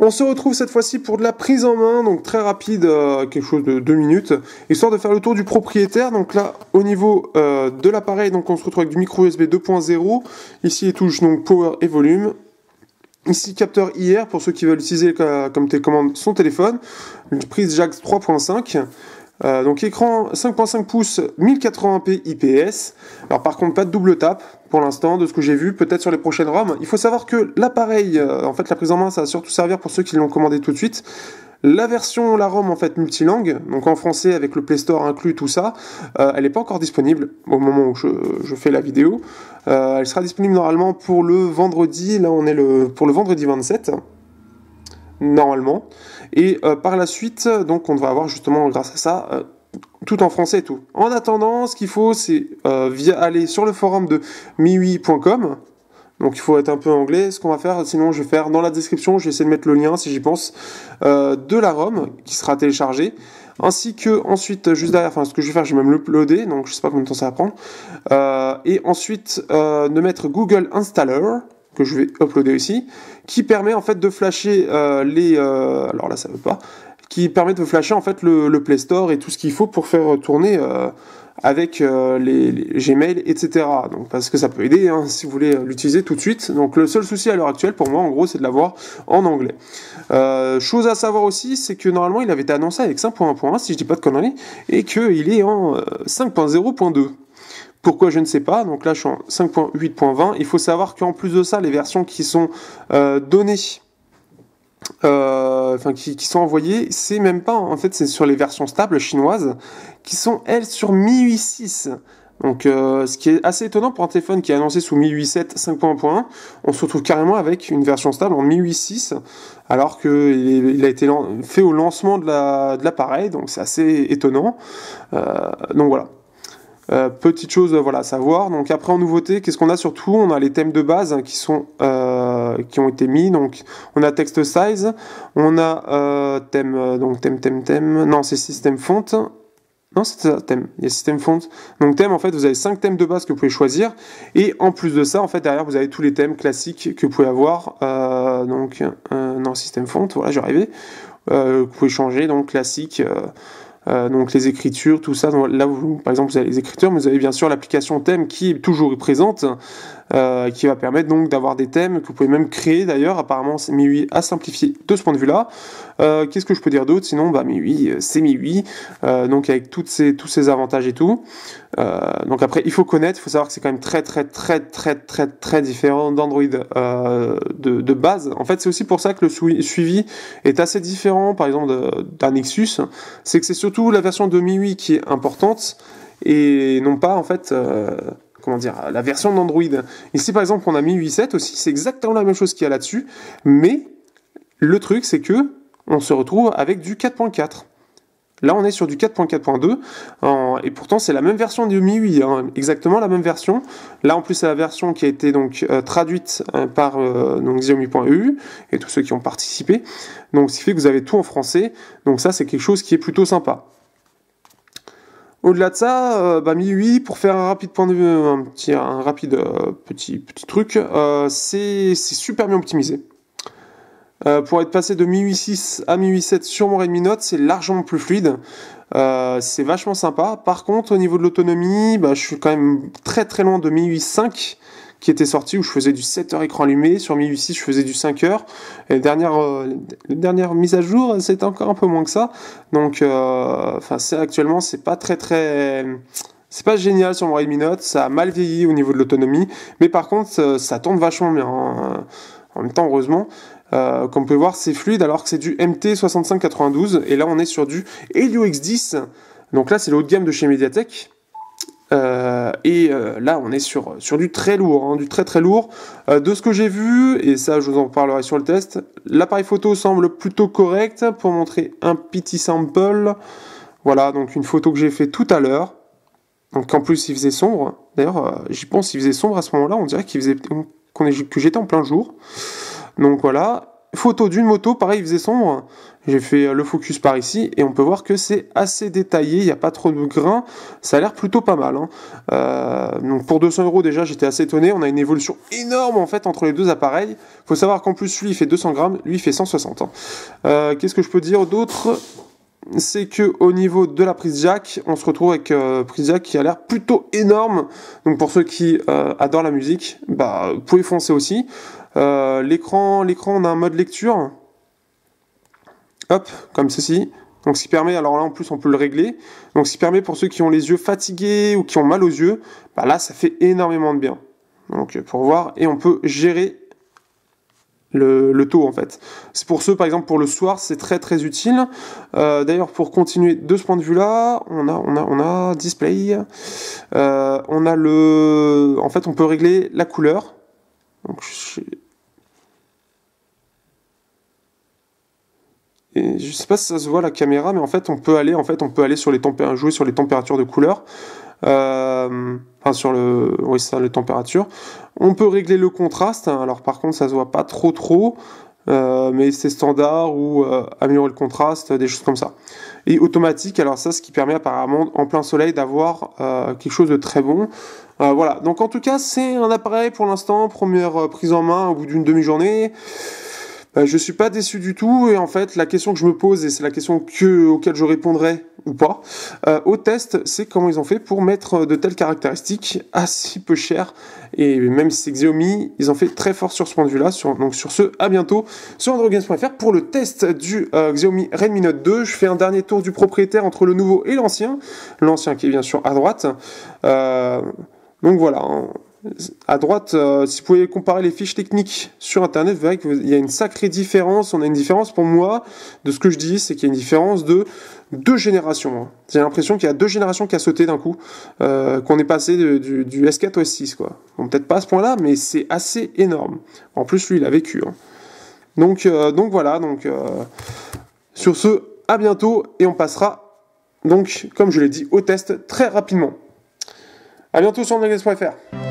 On se retrouve cette fois-ci pour de la prise en main, donc très rapide, quelque chose de 2 minutes, histoire de faire le tour du propriétaire. Donc là, au niveau de l'appareil, donc on se retrouve avec du micro USB 2.0. Ici les touches donc power et volume. Ici capteur IR pour ceux qui veulent utiliser comme télécommande son téléphone. Une prise jack 3.5. Donc écran 5.5 pouces 1080p IPS. Alors par contre pas de double tape pour l'instant de ce que j'ai vu, peut-être sur les prochaines ROM. Il faut savoir que l'appareil, en fait la prise en main ça va surtout servir pour ceux qui l'ont commandé tout de suite. La version, la ROM en fait multilangue, donc en français avec le Play Store inclus, tout ça, elle n'est pas encore disponible au moment où je fais la vidéo. Elle sera disponible normalement pour le vendredi, là on est pour le vendredi 27. Normalement, et par la suite, donc on devrait avoir justement grâce à ça tout en français et tout. En attendant, ce qu'il faut, c'est aller sur le forum de miui.com. Donc il faut être un peu anglais. Ce qu'on va faire, sinon je vais faire dans la description, je vais essayer de mettre le lien si j'y pense, de la ROM qui sera téléchargée. Ainsi que ensuite, juste derrière, enfin ce que je vais faire, je vais même l'uploader, donc je sais pas combien de temps ça va prendre. Et ensuite de mettre Google Installer, que je vais uploader ici, qui permet en fait de flasher alors là ça veut pas, qui permet de flasher en fait le Play Store et tout ce qu'il faut pour faire tourner avec les Gmail, etc. Donc parce que ça peut aider hein, si vous voulez l'utiliser tout de suite. Donc le seul souci à l'heure actuelle pour moi en gros c'est de l'avoir en anglais. Chose à savoir aussi, c'est que normalement il avait été annoncé avec 5.1.1 si je dis pas de conneries, et qu'il est en 5.0.2. Pourquoi je ne sais pas, donc là je suis en 5.8.20, il faut savoir qu'en plus de ça, les versions qui sont données, qui sont envoyées, c'est même pas, en fait c'est sur les versions stables chinoises, qui sont elles sur MIUI 6. Donc ce qui est assez étonnant pour un téléphone qui est annoncé sous MIUI 7 5.1.1, on se retrouve carrément avec une version stable en MIUI 6, alors qu'il a été fait au lancement de l'appareil, donc c'est assez étonnant. Donc voilà. Petite chose voilà, à savoir. Donc après en nouveauté, qu'est-ce qu'on a surtout? On a les thèmes de base hein, qui ont été mis. Donc on a text size, on a thème, non c'est système font. Non, c'est ça, thème. Il y a système font. Donc thème, en fait, vous avez 5 thèmes de base que vous pouvez choisir. Et en plus de ça, en fait, derrière, vous avez tous les thèmes classiques que vous pouvez avoir. Non, système font, voilà, j'y arrivais. Vous pouvez changer, donc classique. Donc les écritures, tout ça. Donc, là, par exemple, vous avez les écritures, mais vous avez bien sûr l'application thème qui est toujours présente, qui va permettre donc d'avoir des thèmes que vous pouvez même créer. D'ailleurs, apparemment, MIUI a simplifié de ce point de vue-là. Qu'est-ce que je peux dire d'autre? Sinon, MIUI, c'est MIUI, donc avec tous ces avantages et tout. Donc après, il faut connaître, il faut savoir que c'est quand même très différent d'Android de base. En fait, c'est aussi pour ça que le suivi est assez différent, par exemple, d'un Nexus. C'est que c'est surtout la version de MIUI qui est importante et non pas, en fait, la version d'Android. Ici, par exemple, on a MIUI 7 aussi, c'est exactement la même chose qu'il y a là-dessus, mais le truc, c'est que on se retrouve avec du 4.4. Là, on est sur du 4.4.2, et pourtant, c'est la même version du MIUI, hein, exactement la même version. Là, en plus, c'est la version qui a été donc traduite par Xiaomi.eu et tous ceux qui ont participé. Donc, ce qui fait que vous avez tout en français. Donc, ça, c'est quelque chose qui est plutôt sympa. Au-delà de ça, MIUI, pour faire un rapide point de vue, un rapide petit truc, c'est super bien optimisé. Pour être passé de MIUI 6 à MIUI 7 sur mon Redmi Note, c'est largement plus fluide. C'est vachement sympa. Par contre, au niveau de l'autonomie, je suis quand même très loin de MIUI 5 qui était sorti, où je faisais du 7 heures écran allumé. Sur MIUI 6, je faisais du 5 heures. Et les dernières mises à jour, c'était encore un peu moins que ça. Donc, actuellement, c'est pas c'est pas génial sur mon Redmi Note. Ça a mal vieilli au niveau de l'autonomie. Mais par contre, ça tourne vachement bien. Hein. En même temps, heureusement. Comme vous pouvez voir, c'est fluide alors que c'est du MT6592 et là on est sur du Helio X10. Donc là c'est le haut de gamme de chez Mediatek. Là on est sur du très lourd, hein, du très lourd. De ce que j'ai vu, et ça je vous en parlerai sur le test, l'appareil photo semble plutôt correct. Pour montrer un petit sample, voilà donc une photo que j'ai fait tout à l'heure. Donc en plus il faisait sombre. D'ailleurs j'y pense, il faisait sombre à ce moment-là. On dirait que j'étais en plein jour. Donc voilà, photo d'une moto, pareil, il faisait sombre. J'ai fait le focus par ici et on peut voir que c'est assez détaillé, il n'y a pas trop de grains, ça a l'air plutôt pas mal. Donc pour 200 € déjà j'étais assez étonné, on a une évolution énorme en fait entre les deux appareils. Faut savoir qu'en plus lui il fait 200 grammes, lui il fait 160. Qu'est-ce que je peux dire d'autre? C'est que au niveau de la prise jack, on se retrouve avec prise jack qui a l'air plutôt énorme. Donc pour ceux qui adorent la musique, vous pouvez foncer aussi. L'écran, on a un mode lecture. Hop, comme ceci. Donc ce qui permet, alors là en plus on peut le régler. Donc ce qui permet pour ceux qui ont les yeux fatigués ou qui ont mal aux yeux, là ça fait énormément de bien. Donc pour voir, et on peut gérer le taux en fait. C'est pour ceux par exemple pour le soir c'est très très utile. D'ailleurs pour continuer de ce point de vue là, on a display, on a en fait on peut régler la couleur. Donc et je sais pas si ça se voit la caméra, mais en fait on peut aller sur jouer sur les températures de couleur. Les températures. On peut régler le contraste, alors par contre ça se voit pas trop, mais c'est standard ou améliorer le contraste, des choses comme ça. Et automatique, alors ça, ce qui permet apparemment en plein soleil d'avoir quelque chose de très bon. Voilà, donc en tout cas c'est un appareil pour l'instant, première prise en main au bout d'une demi-journée. Je suis pas déçu du tout, et en fait la question que je me pose, et c'est la question auquel je répondrai ou pas au test, c'est comment ils ont fait pour mettre de telles caractéristiques à si peu cher. Et même si c'est Xiaomi, ils ont fait très fort sur ce point de vue là. Donc sur ce, à bientôt sur androgames.fr pour le test du Xiaomi Redmi Note 2. Je fais un dernier tour du propriétaire entre le nouveau et l'ancien qui est bien sûr à droite. Donc voilà, à droite, si vous pouvez comparer les fiches techniques sur internet, vous verrez qu'il y a une sacrée différence. On a une différence, pour moi, de ce que je dis, c'est qu'il y a une différence de 2 générations. J'ai l'impression qu'il y a 2 générations qui a sauté d'un coup, qu'on est passé du S4 au S6, quoi. Bon, peut-être pas à ce point-là, mais c'est assez énorme. En plus, lui, il a vécu. Donc voilà, sur ce, à bientôt, et on passera, donc, comme je l'ai dit, au test très rapidement. À bientôt sur androgames.fr.